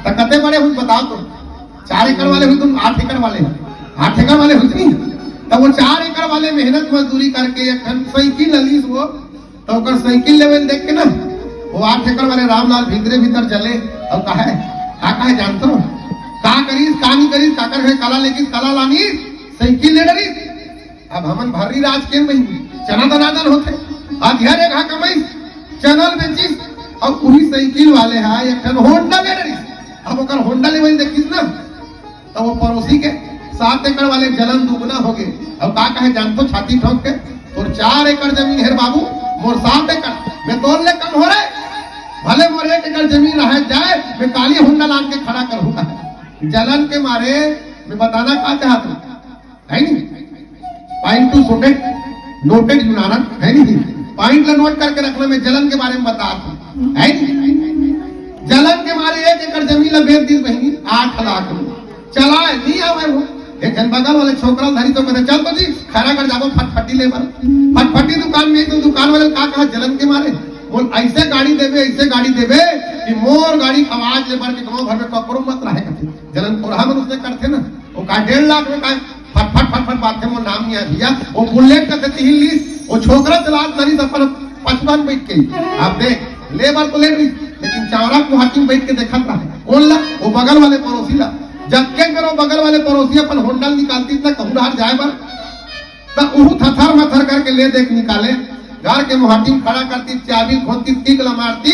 तो कते बड़े हुई बताओ तुम। 4 एकड़ वाले हुई तुम 8 एकड़ वाले, 8 एकड़ वाले हुई नहीं। तो वो 4 एकड़ वाले मेहनत मजदूरी करके एक साइकिल ललीस वो, तो ओकर साइकिल लेवल देख के ना वो 8 एकड़ वाले रामलाल भीतरे भीतर चले और कहा जानते हो का करीस का नहीं करीस काकर है कला लेकिन कला लानी साइकिल ले डरी। अब हमन भरी राज के महीने चना दनादन होते अध्ययन एक कमाई चैनल बेचिस और पूरी साइकिल वाले है एक होंडा ले डरी। अब ओकर होंडा लेवल देखिस ना तो वो पड़ोसी के 7 एकड़ वाले जलन दुगना हो गए। अब का कहे जानतो छाती ठोक के और 4 एकड़ जमीन है बाबू मोर 7 एकड़ मैं तोड़ ले कम हो रहे भले मोर 1 एकड़ जमीन रह जाए मैं काली होंडा लान के खड़ा करूंगा। जलन के मारे मैं बताना का चाहता हूं है नहीं पॉइंट टू सोटेड नोटेड यूनारन है नहीं पॉइंट ला नोट करके रखना। मैं जलन के बारे में बताता हूं है नहीं जलन के मारे 1 एकड़ जमीन ला बेच दी बहनी 8 लाख चला नहीं आवे वो एक जन बगल वाले छोकरा धरी तो कहते चल तो जी खरा कर जाबो फटफटी ले बर फटफटी दुकान में तो दुकान वाले का कहा जलन के मारे बोल ऐसे गाड़ी देवे कि मोर गाड़ी आवाज ले बर के गांव भर में कपड़ों मत रहे करते जलन कोरहा में उसने करते ना वो का 1.5 लाख में का फट बात है वो नाम नहीं है भैया वो बुलेट का देती हिल वो छोकरा चलात नहीं सब पर 55 बैठ के आप देख लेबर तो ले रही लेकिन चावरा को हाकिम बैठ के देखत रहा कौन ला वो बगल वाले पड़ोसी ला जब के करो बगल वाले पड़ोसी अपन होंडल निकालती इतना कहूं हार जाए बर तो वो थथर मथर करके ले देख निकाले घर के मुहाटिम खड़ा करती चाबी खोदती टिकला मारती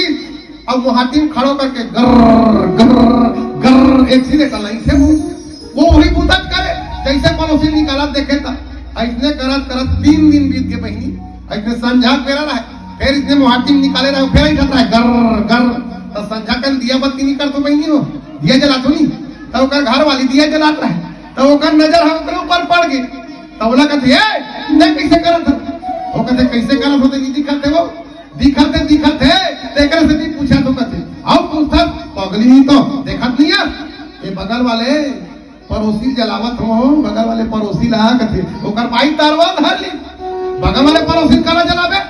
और मुहाटिम खड़ो करके गर गर गर एक्सीडेंट लाई थे वो वही बुतक करे जैसे पड़ोसी निकाला देखे था ऐसने करत 3 दिन बीत गए बहनी ऐसने संझा पेरा रहा फिर इसने मुहाटिम निकाले रहा फिर ही रहा गर गर तो संझा कर दिया बत्ती निकल तो बहनी हो दिया जला तो नहीं तो घर वाली दिया जलात रहे तो नजर हम ऊपर पड़ गई तो बोला कहते कैसे करत वो कहते कैसे करत होते नहीं दिखते वो दिखते तेकरे से भी पूछा तो कहते आओ पूछता पगली ही तो देखत नहीं है ये बगल वाले पड़ोसी जलावत हो बगल वाले पड़ोसी ला कहते ओकर पाई तारवा धर ली बगल वाले पड़ोसी कला जलावे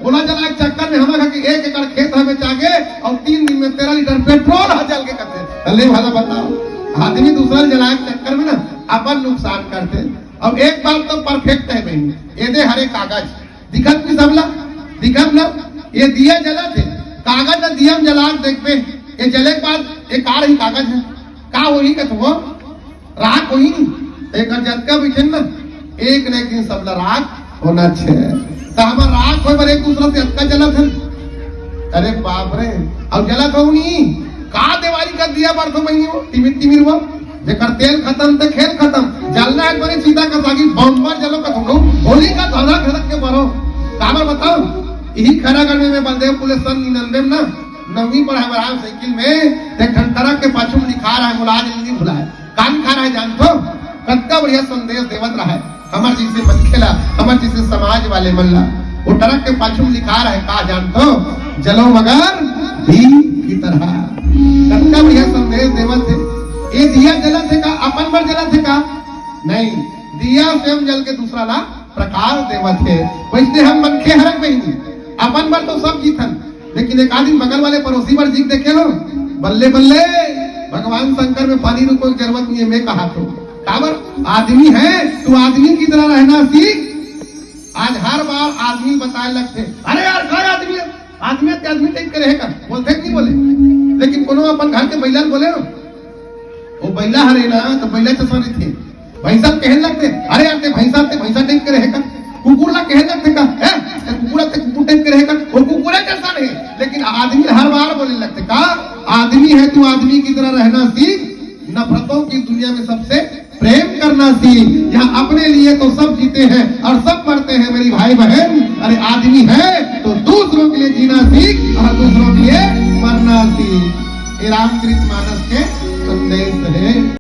बोला जला एक चक्कर में हमें कि 1 एकड़ खेत हमें चागे और 3 दिन में 13 लीटर पेट्रोल जल के कहते ले भाला बताओ आदमी दूसरा जलाए चक्कर में ना अपन नुकसान करते। अब एक बात तो परफेक्ट है बहनी ये दे हरे कागज दिखत भी सबला दिखत ना ये दिया जला थे कागज ना दिया जला देख पे ये जले के बाद एक कार ही कागज है का वही का तो राख होई नहीं एक जटका बिछन ना एक न एक दिन सबला राख होना चाहिए तो हमार राख होय पर एक दूसरा से अटका जलत है। अरे बाप रे अब जलत हो नहीं का देवारी कर दिया बार तो महीने हो तिमिर हुआ जेकर तेल खत्म तो खेल खत्म जलना है बने सीधा का सागी बम्बर जलो का थोड़ो होली का धड़क धड़क के बरो काबर बताओ यही खरा करने में बलदेव पुलिस सन 99 ना 9वीं पढ़ाई बराम साइकिल में एक ट्रक के पाछू में लिखा रहा है मुलाज नहीं भुला है कान खा रहा है जानतो कत्ता बढ़िया संदेश देवत रहा है हमार जैसे मनखेला हमार जैसे समाज वाले मल्ला वो ट्रक के पाछू में लिखा रहा है का जानतो जलो मगर भी की तरह कत्ता बढ़िया संदेश देवत है। ये दिया जला थे का अपन पर जला थे का नहीं दिया स्वयं जल के दूसरा ला प्रकाश देवत है वैसे हम मनखे हरक नहीं अपन पर तो सब जीतन लेकिन एक आदमी बगल वाले पड़ोसी पर जीत देखे लो बल्ले बल्ले भगवान शंकर में पानी रुको की जरूरत नहीं है मैं कहा तो काबर आदमी है तू आदमी की तरह रहना सीख। आज हर बार आदमी बताए लगते अरे यार क्या आदमी टाइप के रहेगा बोलते नहीं बोले लेकिन कोनो अपन घर के महिला बोले ना वो बैला हरे ना तो बैला चसवानी थे भैंसा कहने लगते अरे यार भैंसा टाइप के रहेगा कुकुर ला कहने लगते का कुकुर टाइप के रहेगा वो कुकुर जैसा नहीं लेकिन आदमी हर बार बोलने लगते का आदमी है तू आदमी की तरह रहना सीख नफरतों की दुनिया में सबसे प्रेम करना सीख। यहाँ अपने लिए तो सब जीते हैं और सब मरते हैं मेरी भाई बहन अरे आदमी है तो दूसरों के लिए जीना सीख और दूसरों के लिए मरना सीख। ये रामचरितमानस के संदेश है।